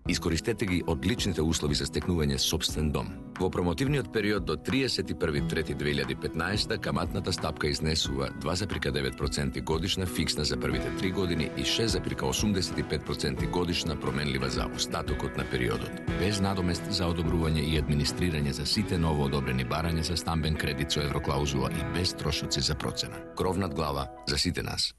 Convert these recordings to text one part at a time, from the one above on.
Искористете ги одличните услови за стекнување сопствен дом. Во промотивниот период до 31.3.2015 каматната стапка изнесува 2,9% годишна фиксна за првите 3 години и 6,85% годишна променлива за остатокот на периодот, без надомест за одобрување и администрирање за сите ново одобрени барања за стамбен кредит со евроклаузула и без трошоци за процена. Кров над глава за сите нас.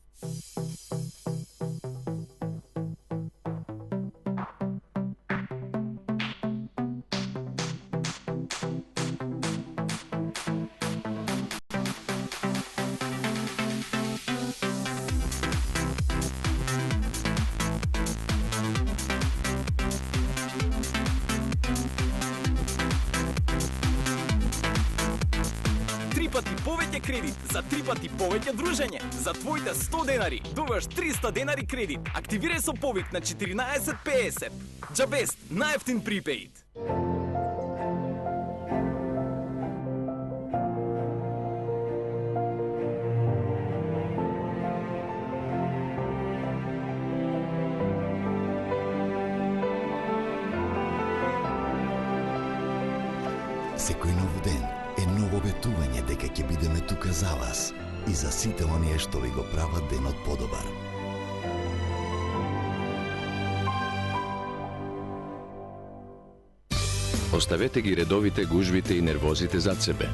Кредит за 3 пати повеќе дружење. За твоите 100 денари добиваш 300 денари кредит. Активирај со повик на 1450. Джабест, најефтин припеид. Секој нов ден е ново ветување дека ќе бидеме тука за вас и за сите оние што ви го прават денот подобар. Оставете ги редовите, гужвите и нервозите зад себе.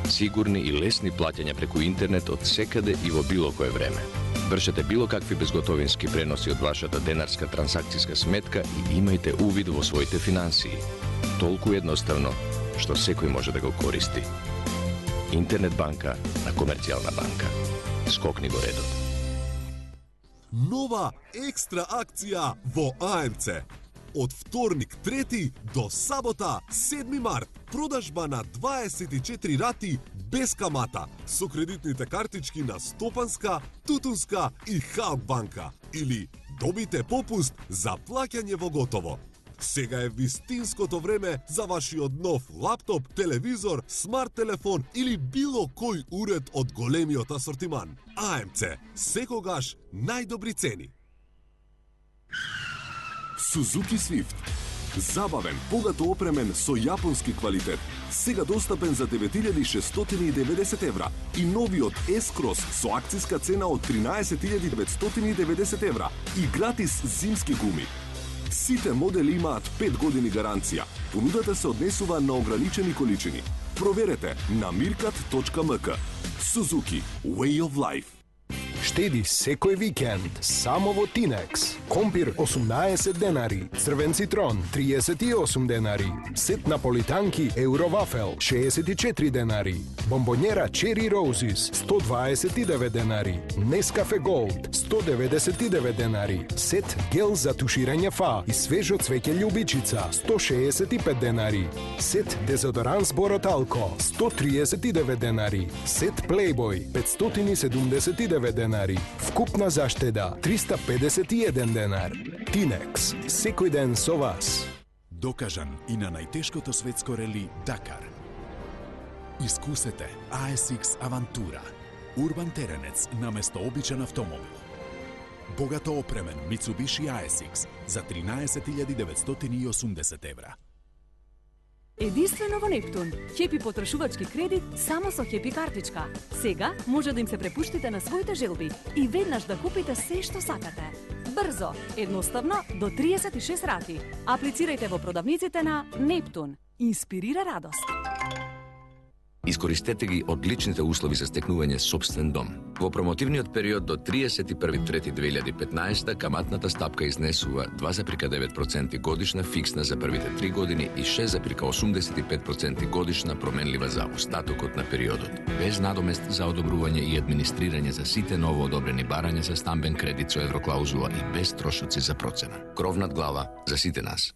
Сигурни и лесни плаќања преку интернет од секаде и во било кое време. Вршете било какви безготовински преноси од вашата денарска трансакцијска сметка и имајте увид во своите финансии. Толку едноставно што секој може да го користи. Интернет банка на Комерцијална банка. Скокни го редот. Нова екстра акција во АМЦ. Од вторник 3 до сабота 7 март. Продажба на 24 рати без камата со кредитните картички на Стопанска, Тутунска и Халк банка. Или добите попуст за плаќање во готово. Сега е вистинското време за вашиот нов лаптоп, телевизор, смарт телефон или било кој уред од големиот асортиман. АМЦ. Секогаш најдобри цени. Suzuki Swift. Забавен, богато опремен со јапонски квалитет. Сега достапен за 9690 евра и новиот S-Cross со акцијска цена од 13990 евра и гратис зимски гуми. Сите модели имаат 5 години гаранција. Понудата се однесува на ограничени количини. Проверете на mirkat.mk. Suzuki Way of Life. Штеди секој викенд само во Тинекс. Компир 18 денари, црвен цитрон 38 денари, сет наполитанки Евровафел 64 денари, бомбонера Черри Роузис 129 денари, Нескафе Голд 199 денари, сет гел за туширање фа и свежо цвеќе љубичица 165 денари, сет дезодоранс Бороталко 139 денари, сет Playboy 579 денари, вкупна заштеда 351 денар. Тинекс, секој ден со вас. Докажан и на најтешкото светско рели Дакар. Искусете ASX Авантура. Урбан теренец наместо обичен автомобил. Богато опремен Mitsubishi ASX за 13.980 евра. Единствено во Нептун. Хепи потрошувачки кредит само со Хепи картичка. Сега може да им се препуштите на своите желби и веднаш да купите се што сакате. Брзо, едноставно, до 36 рати. Аплицирајте во продавниците на Нептун. Инспирира радост. Искористете ги одличните услови за стекнување сопствен дом. Во промотивниот период до 31.3.2015 каматната стапка изнесува 2,9% годишна фиксна за првите 3 години и 6,85% годишна променлива за остатокот на периодот, без надомест за одобрување и администрирање за сите ново одобрени барања за стамбен кредит со евроклаузула и без трошоци за процена. Кров над глава за сите нас.